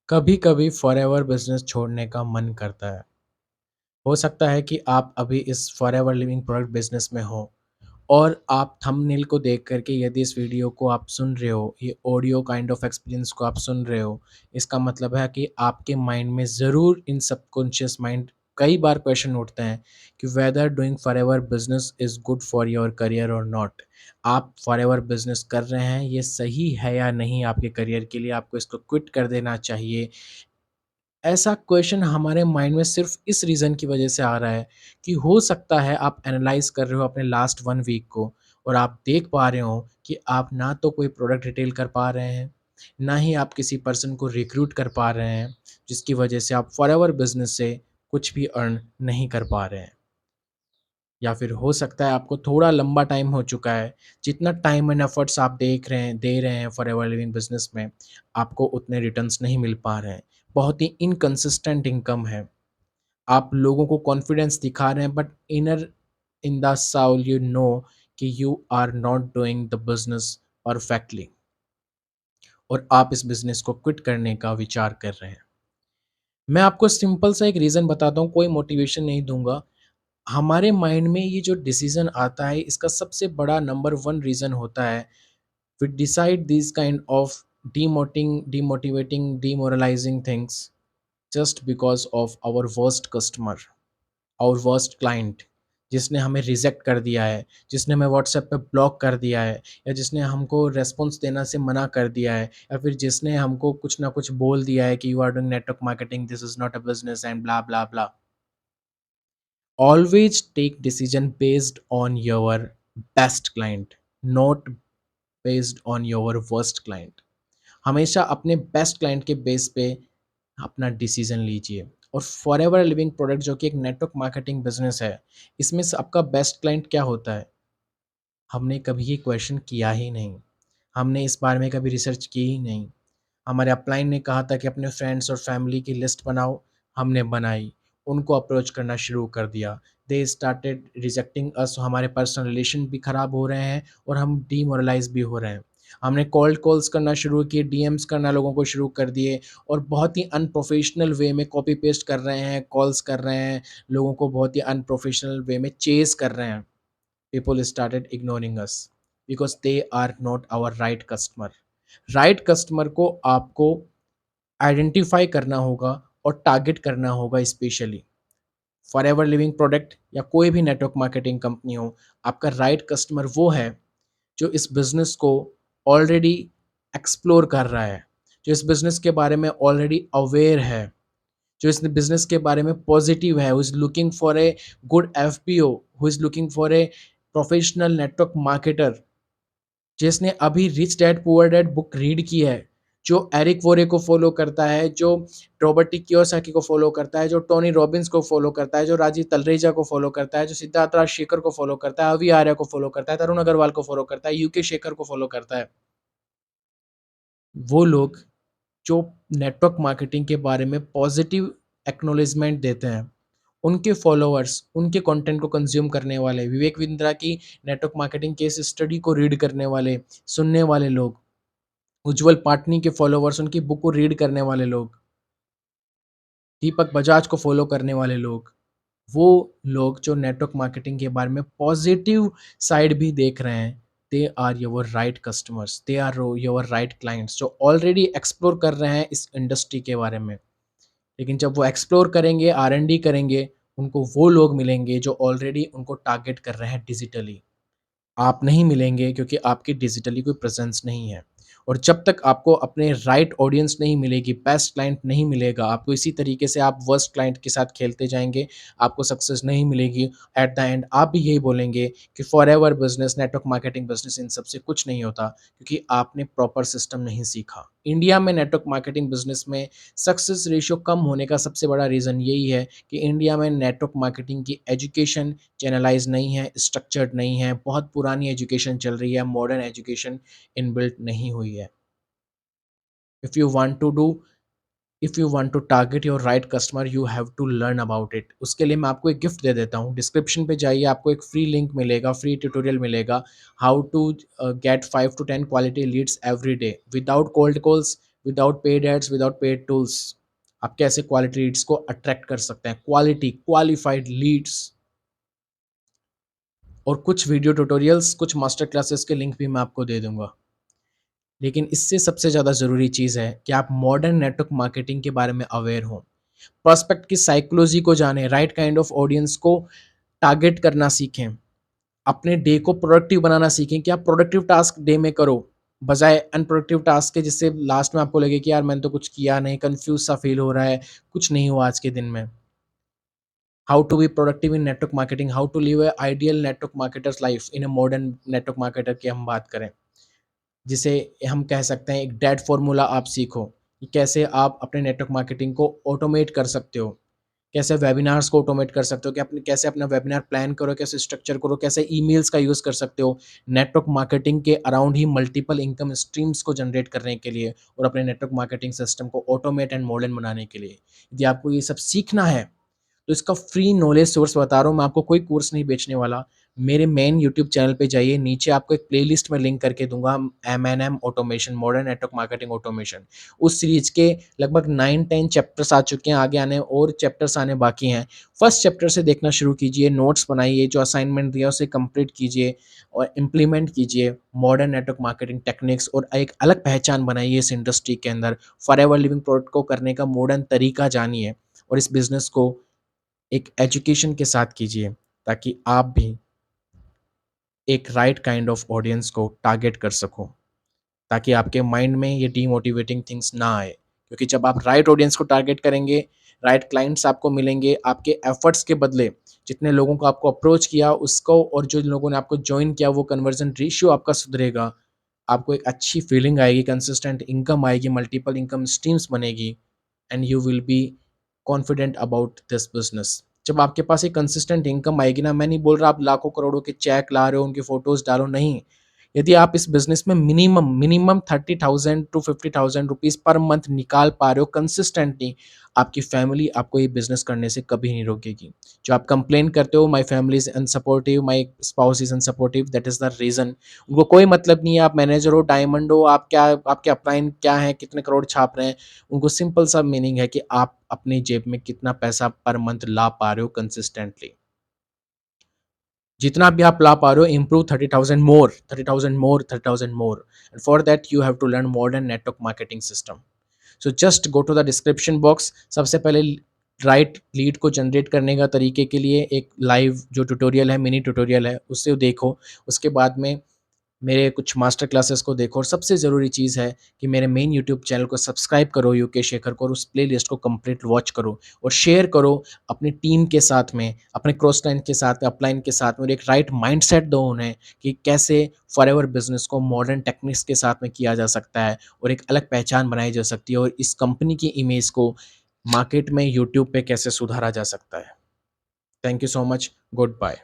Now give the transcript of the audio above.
कभी-कभी forever business छोड़ने का मन करता है। हो सकता है कि आप अभी इस फॉरएवर लिविंग प्रोडक्ट बिज़नेस में हो और आप थंबनेल को देख कर के यदि इस वीडियो को आप सुन रहे हो, ये ऑडियो काइंड ऑफ एक्सपीरियंस को आप सुन रहे हो, इसका मतलब है कि आपके माइंड में ज़रूर इन सबकॉन्शियस माइंड कई बार क्वेश्चन उठते हैं कि whether doing forever business is good for your career और नॉट। आप फॉरएवर बिज़नेस कर रहे हैं, ये सही है या नहीं आपके करियर के लिए? आपको इसको क्विट कर देना चाहिए। ऐसा क्वेश्चन हमारे माइंड में सिर्फ इस रीज़न की वजह से आ रहा है कि हो सकता है आप एनालाइज़ कर रहे हो अपने लास्ट 1 वीक को और आप देख पा रहे हो कि आप ना तो कोई प्रोडक्ट रिटेल कर पा रहे हैं, ना ही आप किसी पर्सन को रिक्रूट कर पा रहे हैं, जिसकी वजह से आप फॉरएवर बिज़नेस से कुछ भी अर्न नहीं कर पा रहे हैं। या फिर हो सकता है आपको थोड़ा लंबा टाइम हो चुका है, जितना टाइम एंड एफर्ट्स आप दे रहे हैं फॉरएवर लिविंग बिज़नेस में, आपको उतने रिटर्न्स नहीं मिल पा रहे हैं। बहुत ही इनकंसिस्टेंट इनकम है। आप लोगों को कॉन्फिडेंस दिखा रहे हैं but inner in the soul you know कि you are not doing the business perfectly और आप इस बिज़नेस को क्विट करने का विचार कर रहे हैं। मैं आपको सिंपल सा एक रीज़न बताता हूँ, कोई मोटिवेशन नहीं दूँगा। हमारे माइंड में ये जो डिसीज़न आता है इसका सबसे बड़ा नंबर 1 रीज़न होता है, we decide this kind of demoralizing things just because of our worst customer, our worst client, जिसने हमें रिजेक्ट कर दिया है, जिसने हमें व्हाट्सएप पे ब्लॉक कर दिया है या जिसने हमको रिस्पॉन्स देना से मना कर दिया है या फिर जिसने हमको कुछ ना कुछ बोल दिया है कि you are doing network marketing, this is not a business and blah, blah, blah. Always take decision based on your best client, not based on your worst client. हमेशा अपने बेस्ट क्लाइंट के बेस पे अपना decision लीजिए। और forever living product जो कि एक नेटवर्क मार्केटिंग बिजनेस है, इसमें से आपका बेस्ट क्लाइंट क्या होता है? हमने कभी ये क्वेश्चन किया ही नहीं। हमने इस बारे में कभी रिसर्च की ही नहीं। हमारे अपलाइन ने कहा था कि अपने फ्रेंड्स और फैमिली की लिस्ट बनाओ, हमने बनाई, उनको अप्रोच करना शुरू कर दिया। दे स्टार्टेड रिजेक्टिंग अस, हमारे पर्सनल रिलेशन भी खराब हो रहे हैं और हम डीमोरलाइज़ भी हो रहे हैं। हमने कोल्ड कॉल्स करना शुरू किए, डीएम्स करना लोगों को शुरू कर दिए और बहुत ही अनप्रोफेशनल वे में कॉपी पेस्ट कर रहे हैं, कॉल्स कर रहे हैं, लोगों को बहुत ही अनप्रोफेशनल वे में चेज़ कर रहे हैं। People started ignoring us because they are not our right customer. Right customer को आपको आइडेंटिफाई करना होगा और टारगेट करना होगा स्पेशली। फॉरएवर लिविंग प्रोडक्ट या कोई भी नेटवर्क मार्केटिंग कंपनी हो, आपका राइट कस्टमर वो है जो इस बिज़नेस को ऑलरेडी एक्सप्लोर कर रहा है, जो इस बिज़नेस के बारे में ऑलरेडी अवेयर है, जो इस बिज़नेस के बारे में पॉजिटिव है, who is looking for a good FPO, who is looking for a professional network marketer, जिसने अभी rich dad poor dad book read की है, जो एरिक वोरे को फॉलो करता है, जो रॉबर्ट टी कियोसाकी को फॉलो करता है, जो टोनी रॉबिन्स को फॉलो करता है, जो राजीव तलरेजा को फॉलो करता है, जो सिद्धार्थ राज शेखर को फॉलो करता है, अवि आर्या को फॉलो करता है, तरुण अग्रवाल को फॉलो करता है, यूके शेखर को फॉलो करता है। वो लोग जो नेटवर्क मार्केटिंग के बारे में पॉजिटिव एक्नॉलेजमेंट देते हैं, उनके फॉलोअर्स, उनके कंटेंट को कंज्यूम करने वाले, विवेक बिंद्रा की नेटवर्क मार्केटिंग केस स्टडी को रीड करने वाले, सुनने वाले लोग, उज्जवल पाटनी के फॉलोवर्स, उनकी बुक को रीड करने वाले लोग, दीपक बजाज को फॉलो करने वाले लोग, वो लोग जो नेटवर्क मार्केटिंग के बारे में पॉजिटिव साइड भी देख रहे हैं, they are your right customers, they are your right clients जो ऑलरेडी एक्सप्लोर कर रहे हैं इस इंडस्ट्री के बारे में। लेकिन जब वो एक्सप्लोर करेंगे, आर-एन-डी करेंगे, उनको वो लोग मिलेंगे जो ऑलरेडी उनको टारगेट कर रहे हैं डिजिटली। आप नहीं मिलेंगे क्योंकि आपकी डिजिटली कोई प्रेजेंस नहीं है। और जब तक आपको अपने राइट ऑडियंस नहीं मिलेगी, बेस्ट क्लाइंट नहीं मिलेगा, आपको इसी तरीके से आप वर्स्ट क्लाइंट के साथ खेलते जाएँगे, आपको सक्सेस नहीं मिलेगी। एट द एंड आप भी यही बोलेंगे कि forever business, network marketing business इन सब से कुछ नहीं होता क्योंकि आपने प्रॉपर सिस्टम नहीं सीखा। इंडिया में नेटवर्क मार्केटिंग बिज़नेस में सक्सेस रेशियो कम होने का सबसे बड़ा रीज़न यही है कि इंडिया में नेटवर्क मार्केटिंग की एजुकेशन चैनलाइज़ नहीं है, स्ट्रक्चर्ड नहीं है, बहुत पुरानी एजुकेशन चल रही है, मॉडर्न एजुकेशन इनबिल्ट नहीं हुई है। If you want to do if you want to target your right customer you have to learn about it. उसके लिए मैं आपको एक गिफ्ट दे देता हूँ, डिस्क्रिप्शन पे जाइए, आपको एक फ्री लिंक मिलेगा, फ्री ट्यूटोरियल मिलेगा, how to get 5 to 10 quality leads every day without cold calls, without paid ads, without paid tools आप कैसे क्वालिटी लीड्स को अट्रैक्ट कर सकते हैं, क्वालिटी क्वालिफाइड लीड्स। और कुछ वीडियो ट्यूटोरियल्स, कुछ मास्टर क्लासेस के लिंक भी मैं आपको दे दूंगा। लेकिन इससे सबसे ज़्यादा ज़रूरी चीज़ है कि आप मॉडर्न नेटवर्क मार्केटिंग के बारे में अवेयर हों, प्रोस्पेक्ट की साइकोलॉजी को जानें, राइट काइंड ऑफ ऑडियंस को टारगेट करना सीखें, अपने डे को प्रोडक्टिव बनाना सीखें कि आप प्रोडक्टिव टास्क डे में करो बजाय अनप्रोडक्टिव टास्क के, जिससे लास्ट में आपको लगे कि यार मैंने तो कुछ किया नहीं, कंफ्यूज सा फील हो रहा है, कुछ नहीं हुआ आज के दिन में। How to be productive in network marketing, how to live a ideal network marketers life in a modern network marketer की हम बात करें, जिसे हम कह सकते हैं एक डेट फॉर्मूला आप सीखो कि कैसे आप अपने नेटवर्क मार्केटिंग को ऑटोमेट कर सकते हो, कैसे वेबिनार्स को ऑटोमेट कर सकते हो, कि अपने कैसे अपना वेबिनार प्लान करो, कैसे स्ट्रक्चर करो, कैसे ईमेल्स का यूज़ कर सकते हो नेटवर्क मार्केटिंग के अराउंड ही मल्टीपल इनकम स्ट्रीम्स को जनरेट करने के लिए और अपने नेटवर्क मार्केटिंग सिस्टम को ऑटोमेट एंड मॉडर्न बनाने के लिए। यदि आपको ये सब सीखना है तो इसका फ्री नॉलेज सोर्स बता रहा हूँ मैं आपको, कोई कोर्स नहीं बेचने वाला। मेरे मेन यूट्यूब चैनल पे जाइए, नीचे आपको एक प्लेलिस्ट में लिंक करके दूंगा, M automation, modern network marketing automation. उस सीरीज के लगभग 9-10 चैप्टर्स आ चुके हैं, आगे आने और चैप्टर्स आने बाकी हैं। फर्स्ट चैप्टर से देखना शुरू कीजिए, नोट्स बनाइए, जो असाइनमेंट दिया उसे कंप्लीट कीजिए और इम्प्लीमेंट कीजिए मॉडर्न नेटवर्क मार्केटिंग टेक्निक्स, और एक अलग पहचान बनाइए इस इंडस्ट्री के अंदर। फॉर एवर लिविंग प्रोडक्ट को करने का मॉडर्न तरीका जानिए और इस बिजनेस को एक एजुकेशन के साथ कीजिए, ताकि आप भी एक राइट काइंड ऑफ ऑडियंस को टारगेट कर सको, ताकि आपके माइंड में ये डीमोटिवेटिंग थिंग्स ना आए। क्योंकि जब आप राइट ऑडियंस को टारगेट करेंगे, राइट क्लाइंट्स आपको मिलेंगे, आपके एफर्ट्स के बदले जितने लोगों को आपको अप्रोच किया उसको, और जो लोगों ने आपको ज्वाइन किया, वो कन्वर्जन रेशियो आपका सुधरेगा, आपको एक अच्छी फीलिंग आएगी, कंसिस्टेंट इनकम आएगी, मल्टीपल इनकम स्ट्रीम्स बनेगी, and you will be confident about this business. जब आपके पास एक कंसिस्टेंट इनकम आएगी ना, मैं नहीं बोल रहा आप लाखों करोड़ों के चेक ला रहे हो, उनकी फोटोज डालो, नहीं। यदि आप इस बिजनेस में minimum minimum 30,000 to 50,000 rupees per month निकाल पा रहे हो कंसिस्टेंटली, आपकी फैमिली आपको ये बिजनेस करने से कभी नहीं रोकेगी। जो आप कंप्लेन करते हो, my family is unsupportive, my spouse is unsupportive, that is the reason. उनको कोई मतलब नहीं है आप मैनेजर हो, डायमंड हो, आप क्या, आपके अपलाइन क्या है, कितने करोड़ छाप रहे हैं। उनको सिंपल सा मीनिंग है कि आप अपनी जेब में कितना पैसा पर मंथ ला पा रहे हो कंसिस्टेंटली। जितना भी आप ला पा रहे हो, improve 30,000 more, 30,000 more, 30,000 more, and for that you have to learn modern network marketing system. So just go to the description box. सबसे पहले राइट लीड को जनरेट करने का तरीके के लिए एक लाइव जो ट्यूटोरियल है, मिनी ट्यूटोरियल है, उससे देखो। उसके बाद में मेरे कुछ मास्टर क्लासेस को देखो, और सबसे ज़रूरी चीज़ है कि मेरे मेन यूट्यूब चैनल को सब्सक्राइब करो यूके शेखर को, और उस प्लेलिस्ट को कंप्लीट वॉच करो और शेयर करो अपनी टीम के साथ में, अपने क्रॉस लाइन के साथ में, अपलाइन के साथ में, और एक राइट माइंडसेट दो उन्हें कि कैसे फॉरएवर बिजनेस को मॉडर्न टेक्निक्स के साथ में किया जा सकता है और एक अलग पहचान बनाई जा सकती है, और इस कंपनी की इमेज को मार्केट में यूट्यूब पे कैसे सुधारा जा सकता है। Thank you so much, good bye.